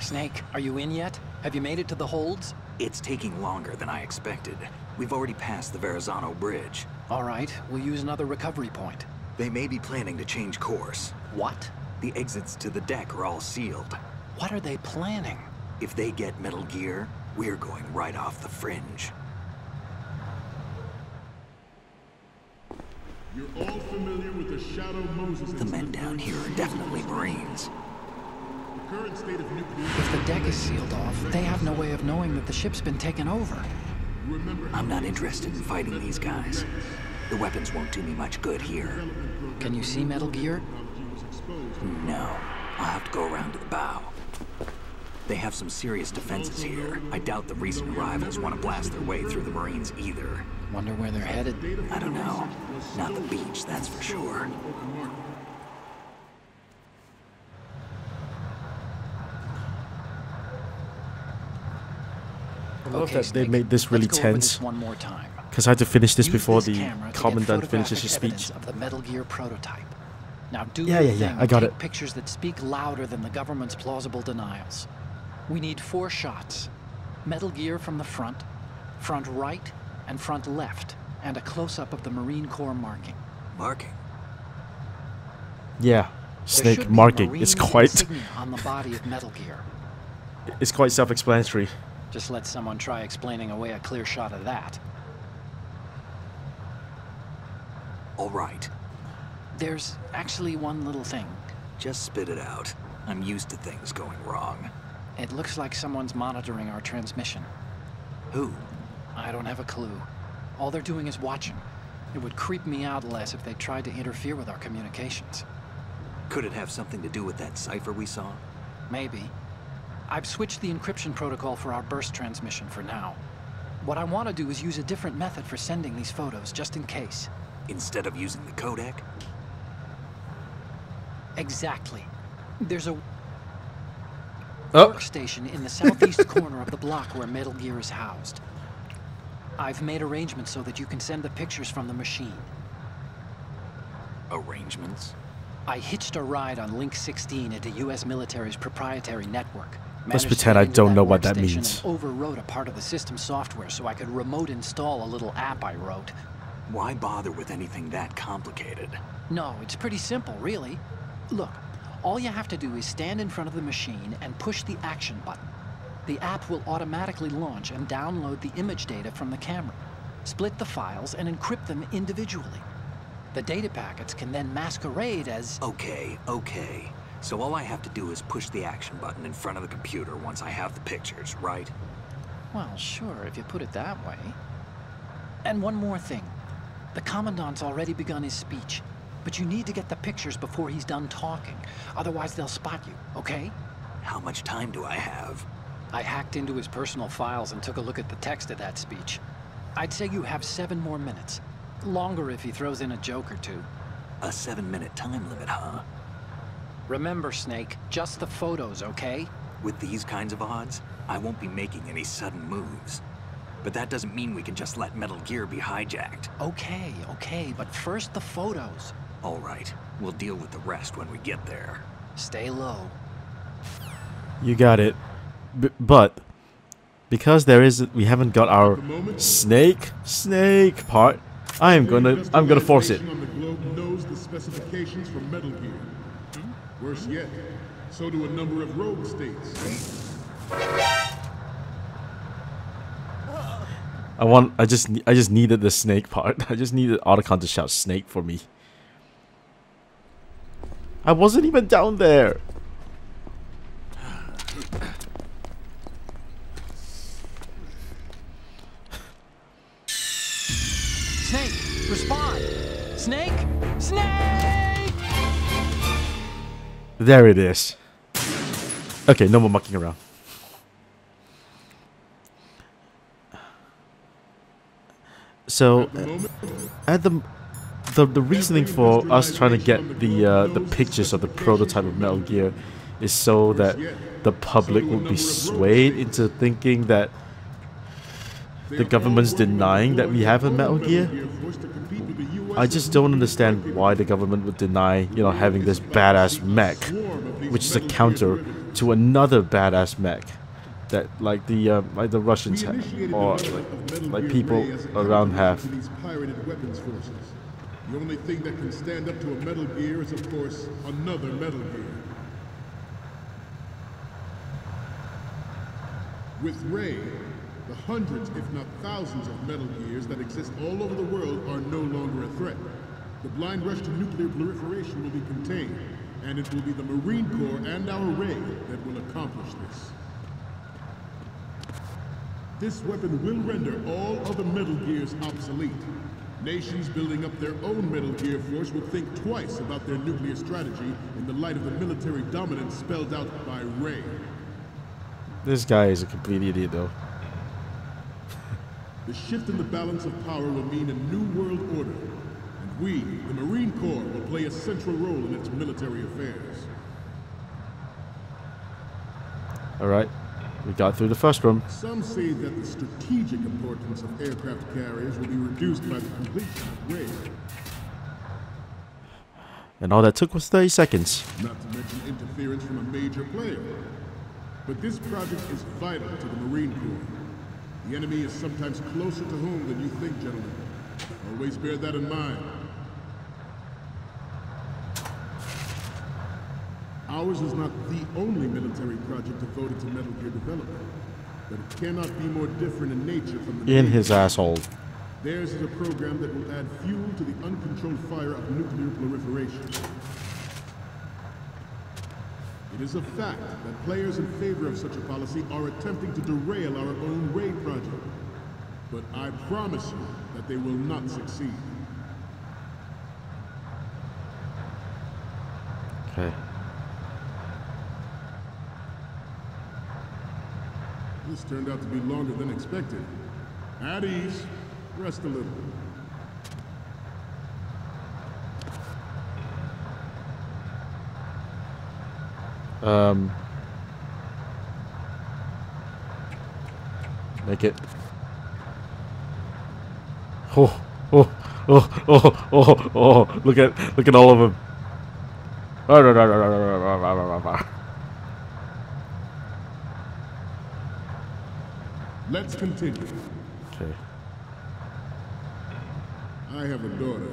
Snake, are you in yet? Have you made it to the holds? It's taking longer than I expected. We've already passed the Verrazano Bridge. All right, we'll use another recovery point. They may be planning to change course. What? The exits to the deck are all sealed. What are they planning? If they get Metal Gear, we're going right off the fringe. You're all familiar with the Shadow Moses. The men down here are definitely Marines. The current state of nuclear. If the deck is sealed off, they have no way of knowing that the ship's been taken over. I'm not interested in fighting these guys. The weapons won't do me much good here. Can you see Metal Gear? No. I'll have to go around to the bow. They have some serious defenses here. I doubt the recent arrivals want to blast their way through the Marines either. Wonder where they're headed? I don't know. Not the beach, that's for sure. I love that they made this really tense. One more time. Because I had to finish this before the camera to commandant get finishes his photographic speech. evidence of the Metal Gear prototype. Now do Yeah, your yeah, yeah, thing I got and it. take pictures that speak louder than the government's plausible denials. We need 4 shots. Metal Gear from the front right, and front left, and a close-up of the Marine Corps marking. Marking? Yeah, There snake should be marking. Marine It's quite, insignia on the body of Metal Gear. it's quite self-explanatory. Just let someone try explaining away a clear shot of that. All right. There's actually one little thing. Just spit it out. I'm used to things going wrong. It looks like someone's monitoring our transmission. Who? I don't have a clue. All they're doing is watching. It would creep me out less if they tried to interfere with our communications. Could it have something to do with that cipher we saw? Maybe. I've switched the encryption protocol for our burst transmission for now. What I want to do is use a different method for sending these photos, just in case. Instead of using the codec? Exactly. There's a Oh, workstation in the southeast corner of the block where Metal Gear is housed. I've made arrangements so that you can send the pictures from the machine. Arrangements? I hitched a ride on Link 16 into U.S. military's proprietary network. Let's Managed to pretend get I into don't know what that workstation means. and overwrote a part of the system software so I could remote install a little app I wrote. Why bother with anything that complicated? No, it's pretty simple, really. Look, all you have to do is stand in front of the machine and push the action button. The app will automatically launch and download the image data from the camera, split the files, and encrypt them individually. The data packets can then masquerade as... Okay. So all I have to do is push the action button in front of the computer once I have the pictures, right? Well, sure, if you put it that way. And one more thing. The Commandant's already begun his speech, but you need to get the pictures before he's done talking. Otherwise, they'll spot you, okay? How much time do I have? I hacked into his personal files and took a look at the text of that speech. I'd say you have 7 more minutes. Longer if he throws in a joke or two. A 7-minute time limit, huh? Remember, Snake, just the photos, okay? With these kinds of odds, I won't be making any sudden moves. But that doesn't mean we can just let Metal Gear be hijacked. Okay, but first the photos. All right, we'll deal with the rest when we get there. Stay low. you got it. But because we haven't got our snake part, I'm gonna force it. On the globe knows the specifications for Metal Gear. Worse yet, so do a number of rogue states. I just needed the snake part. I just needed Otacon to shout snake for me. I wasn't even down there. Snake, respond! Snake! Snake! There it is. Okay, no more mucking around. So, at the reasoning for us trying to get the pictures of the prototype of Metal Gear is so that the public will be swayed into thinking that the government's denying that we have a Metal Gear. I just don't understand why the government would deny, having this badass mech, which is a counter to another badass mech that like the Russians have, or like people around have. These pirated weapons forces. The only thing that can stand up to a Metal Gear is, of course, another Metal Gear. With Ray, the hundreds, if not thousands, of Metal Gears that exist all over the world are no longer a threat. The blind rush to nuclear proliferation will be contained, and it will be the Marine Corps and our Ray that will accomplish this. This weapon will render all other Metal Gears obsolete. Nations building up their own Metal Gear force will think twice about their nuclear strategy in the light of the military dominance spelled out by Ray. This guy is a complete idiot, though. The shift in the balance of power will mean a new world order, and we, the Marine Corps, will play a central role in its military affairs. Alright, we got through the first room. Some say that the strategic importance of aircraft carriers will be reduced by the completion of Ray. And all that took was 30 seconds. Not to mention interference from a major player. But this project is vital to the Marine Corps. The enemy is sometimes closer to home than you think, gentlemen. Always bear that in mind. Ours is not the only military project devoted to Metal Gear development, but it cannot be more different in nature from the In his asshole. Theirs is a program that will add fuel to the uncontrolled fire of nuclear proliferation. It is a fact that players in favor of such a policy are attempting to derail our own Ray project. But I promise you that they will not succeed. Okay. This turned out to be longer than expected. At ease. Rest a little. Make it. Oh, oh, oh, oh, oh, oh! Look at all of them. Let's continue. Okay. I have a daughter,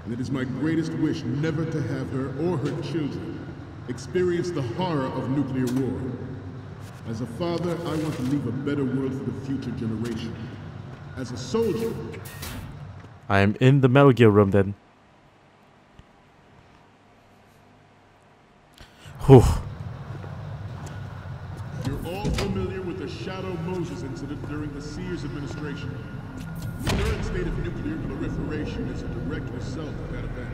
and it is my greatest wish never to have her or her children experience the horror of nuclear war. As a father, I want to leave a better world for the future generation. As a soldier, I am in the Metal Gear room then. Whew. you're all familiar with the Shadow Moses incident during the Sears administration. The current state of nuclear proliferation is a direct result of that event.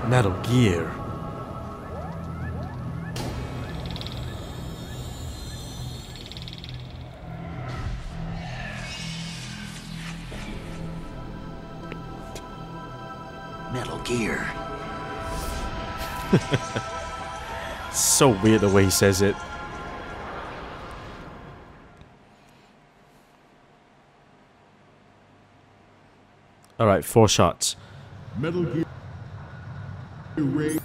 Metal Gear. Metal Gear. So weird the way he says it. Alright, 4 shots. Metal Gear Ray.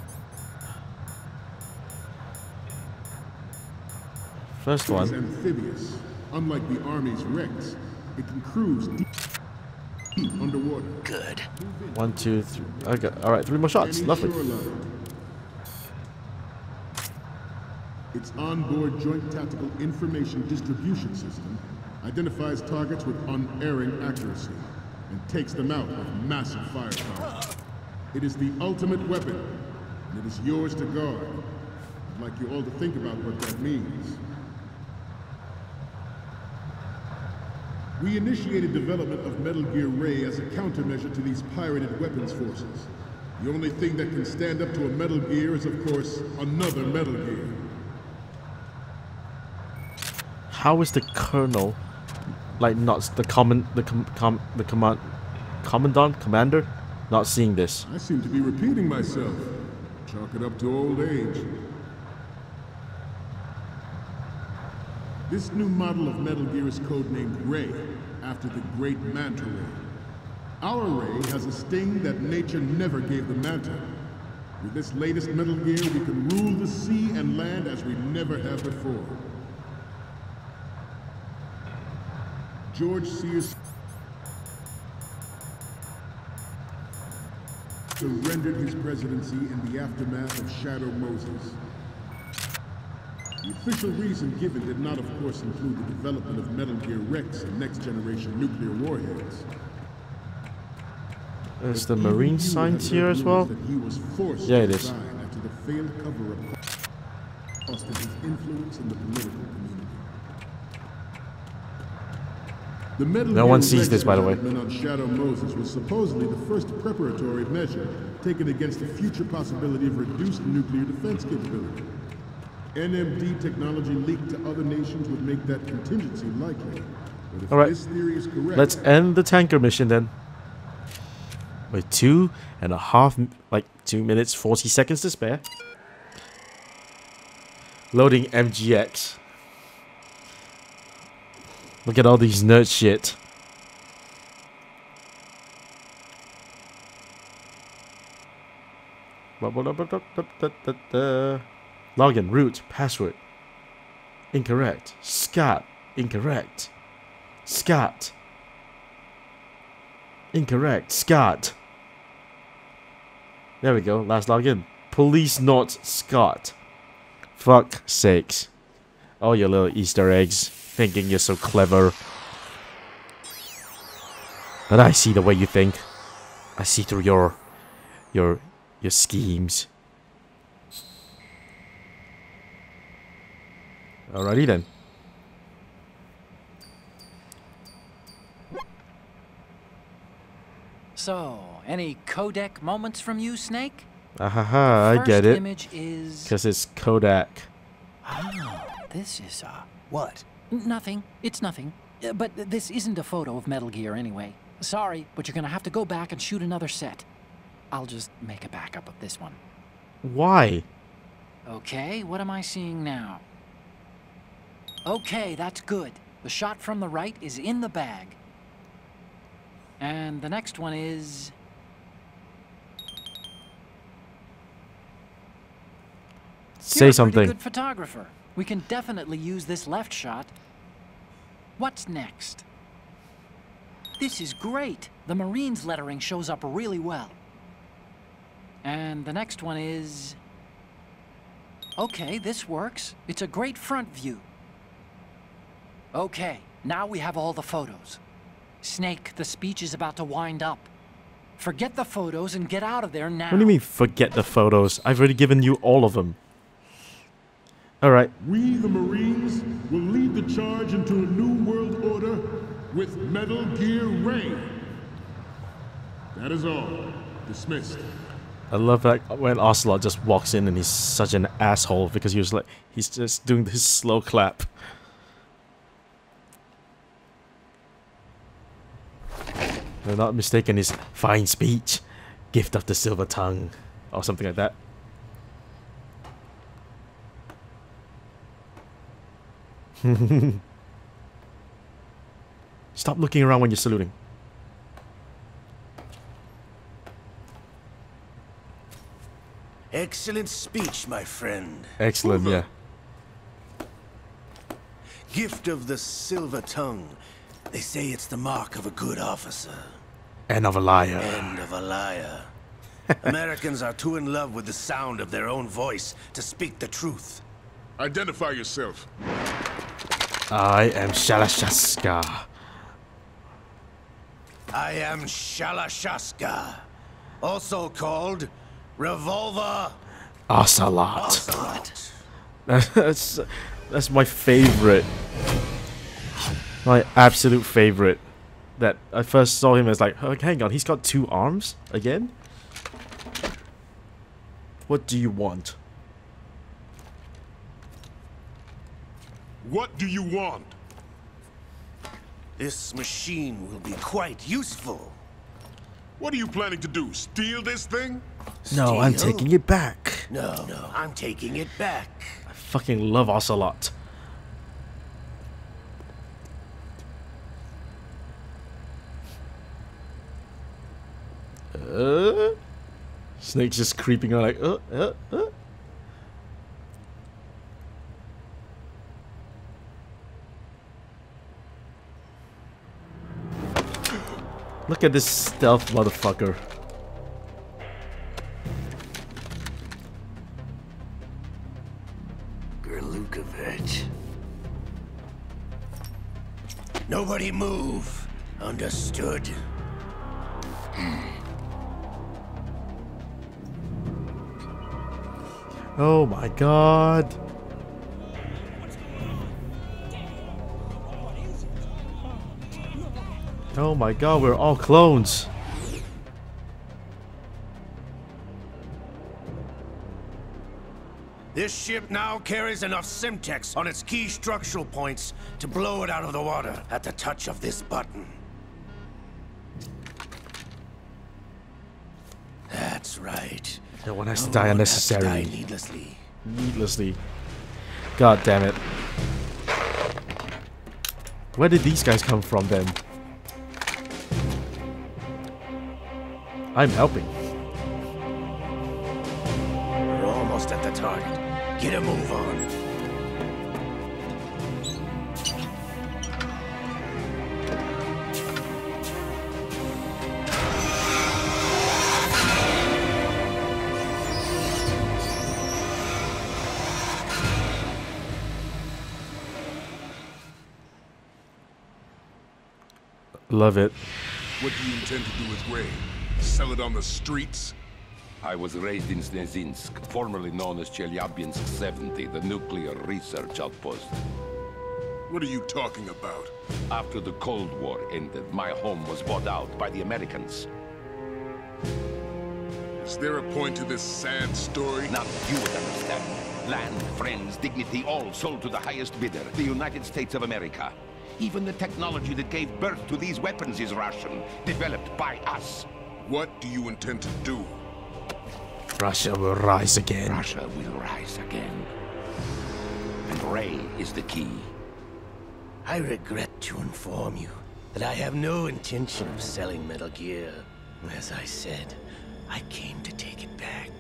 First Is one. amphibious. Unlike the Army's Rex, it can cruise deep underwater. Good. 1, 2, 3. Okay, alright, 3 more shots. Any Lovely. shoreline. Its onboard Joint Tactical Information Distribution System identifies targets with unerring accuracy and takes them out with massive firepower. It is the ultimate weapon, and it is yours to guard. I'd like you all to think about what that means. We initiated development of Metal Gear Ray as a countermeasure to these pirated weapons forces. The only thing that can stand up to a Metal Gear is, of course, another Metal Gear. How is the colonel, like, not the commander, not seeing this? I seem to be repeating myself. Chalk it up to old age. This new model of Metal Gear is codenamed Ray, after the great Manta Ray. Our ray has a sting that nature never gave the Manta. With this latest Metal Gear, we can rule the sea and land as we never have before. George Sears surrendered his presidency in the aftermath of Shadow Moses. The official reason given did not, of course, include the development of Metal Gear Rex and next-generation nuclear warheads. Is the Marine science here as well? Yeah, it is. After the failed cover-up cost his influence in the political community. The Metal No Gear one sees Rex this, by the way. development on Shadow Moses was supposedly the first preparatory measure taken against the future possibility of reduced nuclear defense capability. NMD technology leaked to other nations would make that contingency likely. But if Alright, this theory is correct, let's end the tanker mission then. With 2.5, like 2 minutes 40 seconds to spare. Loading MGX. Look at all these nerd shit. Login, root, password. Incorrect. Scott. Incorrect. Scott. Incorrect. Scott. There we go. Last login. Police not Scott. Fuck sakes. All your little Easter eggs. Thinking you're so clever. And I see the way you think. I see through your schemes. Alrighty then. So, any codec moments from you, Snake? Ahaha, I get it. Image is... Because it's Kodak. Oh, this is What? nothing. It's nothing. But this isn't a photo of Metal Gear anyway. Sorry, but you're gonna have to go back and shoot another set. I'll just make a backup of this one. Why? Okay, what am I seeing now? Okay, that's good. The shot from the right is in the bag. And the next one is... Say You're a something. pretty good photographer. We can definitely use this left shot. What's next? This is great. The Marines lettering shows up really well. And the next one is... Okay, this works. It's a great front view. Okay, now we have all the photos. Snake, the speech is about to wind up. Forget the photos and get out of there now. What do you mean, forget the photos? I've already given you all of them. Alright. we, the Marines, will lead the charge into a new world order with Metal Gear Ray. That is all. Dismissed. I love that when Ocelot just walks in and he's such an asshole because he was like, he's just doing this slow clap. If I'm not mistaken, his fine speech, gift of the silver tongue, or something like that. Stop looking around when you're saluting. Excellent speech, my friend. Excellent, yeah. Gift of the silver tongue. They say it's the mark of a good officer. And of a liar. And of a liar. Americans are too in love with the sound of their own voice to speak the truth. Identify yourself. I am Shalashaska. I am Shalashaska, also called Revolver Ocelot. Ocelot. That's my favorite. My absolute favorite. That I first saw him as like, oh, hang on, he's got 2 arms again? What do you want? What do you want? This machine will be quite useful. What are you planning to do? Steal this thing? No, I'm Steal? taking it back. No, I'm taking it back. I fucking love Ocelot. Snake's just creeping on like, Look at this stealth motherfucker. Gerlukovich. Nobody move. Understood? Oh my god. Oh my god, we're all clones. This ship now carries enough Simtex on its key structural points to blow it out of the water at the touch of this button. That's right. No one has to die unnecessarily. Needlessly. Needlessly. God damn it. Where did these guys come from then? I'm helping. We're almost at the target. Get a move on. Love it. What do you intend to do with Ray? Sell it on the streets? I was raised in Snezinsk, formerly known as Chelyabinsk 70, the nuclear research outpost. What are you talking about? After the Cold War ended, my home was bought out by the Americans. Is there a point to this sad story? Now you would understand. Land, friends, dignity, all sold to the highest bidder, the United States of America. Even the technology that gave birth to these weapons is Russian, developed by us. What do you intend to do? Russia will rise again. Russia will rise again. And Ray is the key. I regret to inform you that I have no intention of selling Metal Gear. As I said, I came to take it back.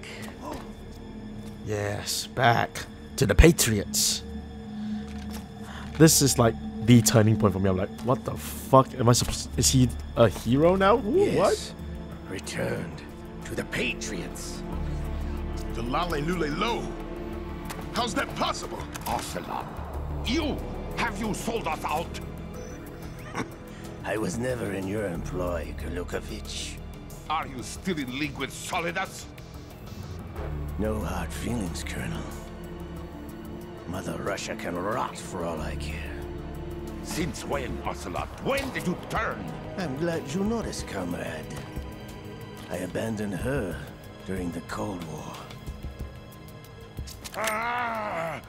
Yes, back to the Patriots. This is like the turning point for me. I'm like, what the fuck am I supposed to... Is he a hero now? Ooh, Yes. what? Returned to the Patriots. The Lale Lule Lo? How's that possible? Ocelot, have you sold us out? I was never in your employ, Gerlukovich. Are you still in league with Solidus? No hard feelings, Colonel. Mother Russia can rot for all I care. Since when, Ocelot? When did you turn? I'm glad you noticed, comrade. I abandoned her during the Cold War. Ah!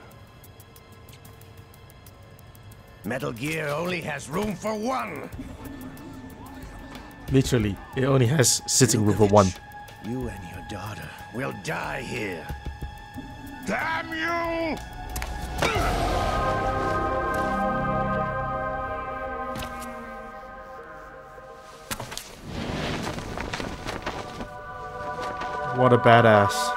Metal Gear only has room for one. Literally, it only has sitting room for one. You and your daughter will die here. Damn you! What a badass.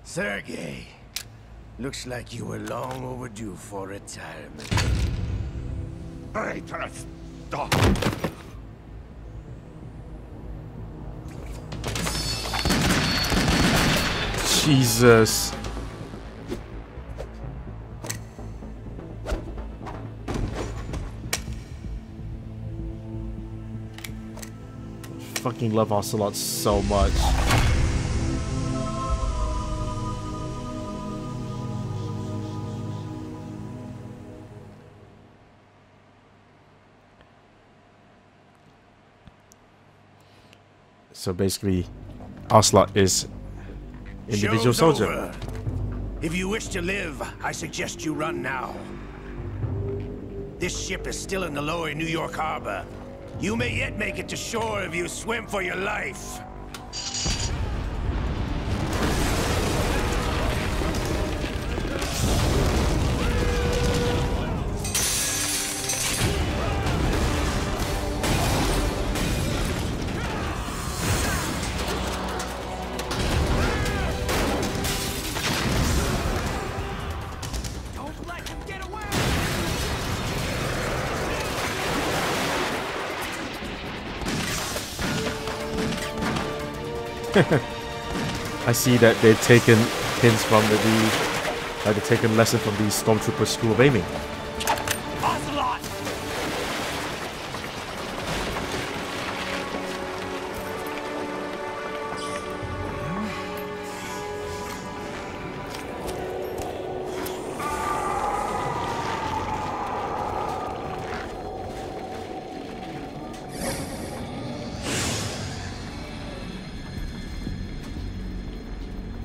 Sergei, looks like you were long overdue for retirement. Patriots, stop! Jesus. Fucking love Ocelot so much. So basically, Ocelot is individual Show's soldier. over. If you wish to live, I suggest you run now. This ship is still in the lower New York harbor. You may yet make it to shore if you swim for your life. I see that they've taken hints from they've taken lessons from the Stormtrooper School of Aiming.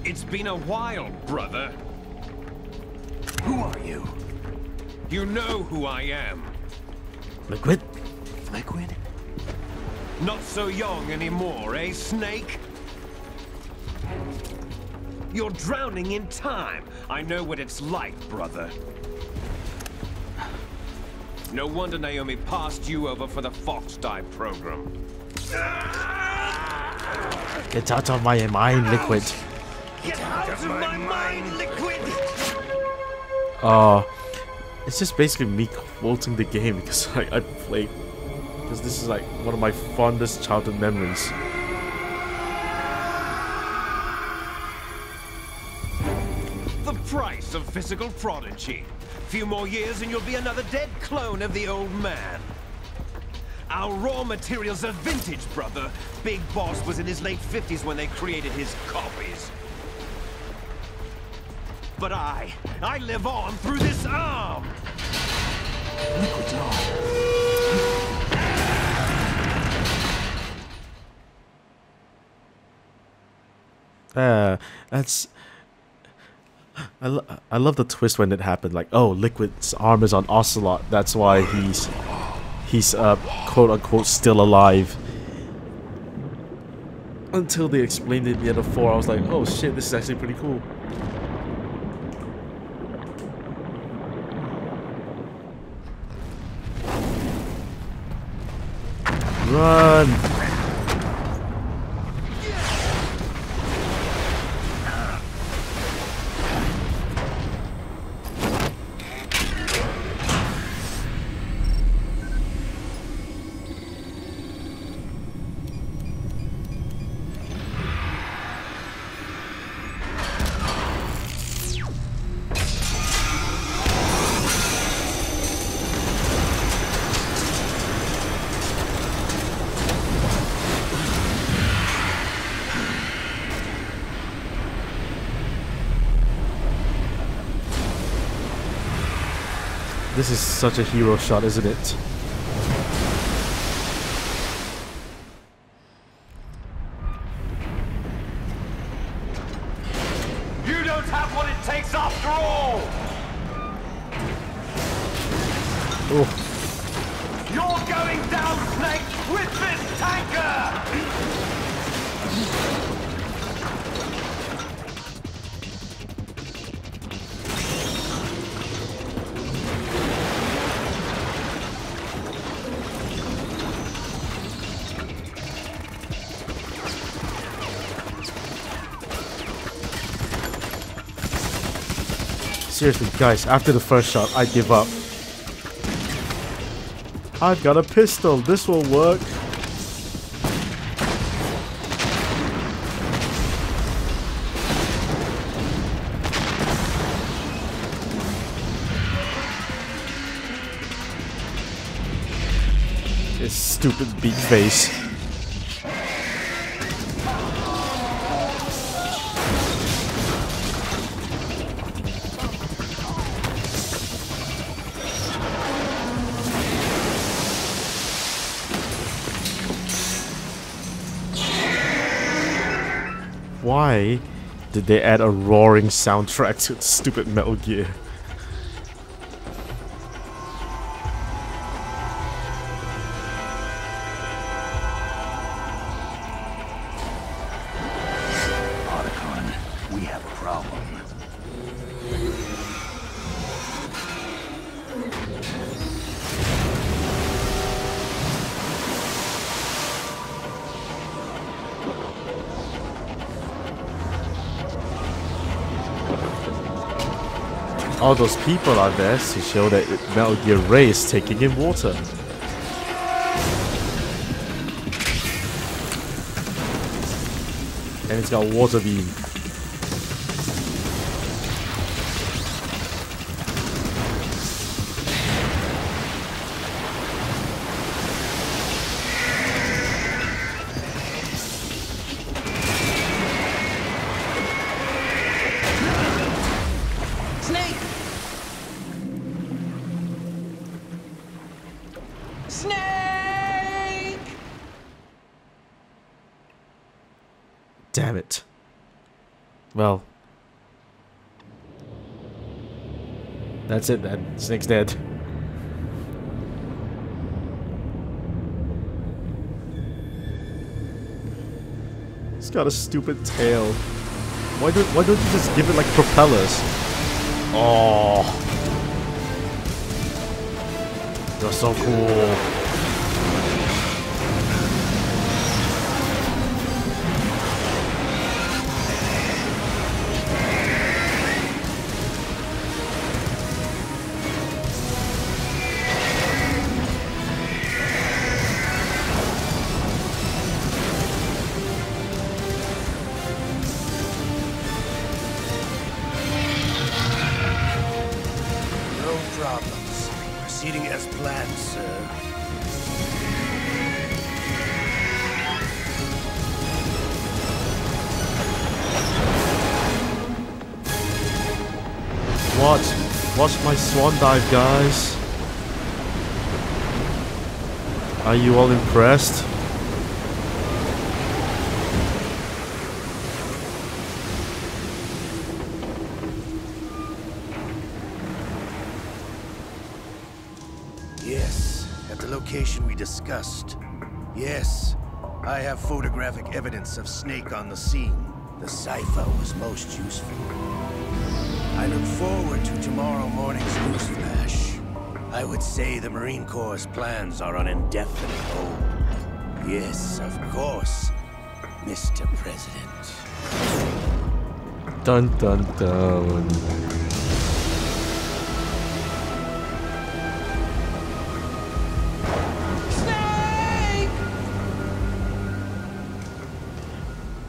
It's been a while, brother. Who are you? You know who I am. Liquid? Liquid? Not so young anymore, eh, Snake? You're drowning in time. I know what it's like, brother. No wonder Naomi passed you over for the Fox Dive program. Get out of my mind, Liquid. Get out of my mind, Liquid! It's just basically me quoting the game because I played. Because this is like one of my fondest childhood memories. The price of physical prodigy. Few more years and you'll be another dead clone of the old man. Our raw materials are vintage, brother. Big Boss was in his late 50s when they created his copies. But I live on through this arm! Liquid's on. That's... I love the twist when it happened. Like, oh, Liquid's arm is on Ocelot. That's why he's quote unquote still alive. Until they explained it in the other four, I was like, oh shit, this is actually pretty cool. Run! This is such a hero shot, isn't it? You don't have what it takes after all! Oh. You're going down, Snake, with this tanker! Seriously, guys, after the first shot, I give up. I've got a pistol. This will work. This stupid beak face. Why Did they add a roaring soundtrack to stupid Metal Gear? We have a problem. All those people are there to show that Metal Gear Ray is taking in water. And it's got water beam. Damn it. Well. That's it then. Snake's dead. It's got a stupid tail. Why don't you just give it like propellers? Oh. You're so cool. Proceeding as planned, sir. Watch my swan dive, guys. Are you all impressed? Yes, at the location we discussed. Yes, I have photographic evidence of Snake on the scene. The cipher was most useful. I look forward to tomorrow morning's news flash. I would say the Marine Corps' plans are on indefinite hold. Yes, of course, Mr. President. Dun dun dun.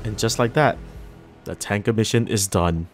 And just like that, the tanker mission is done.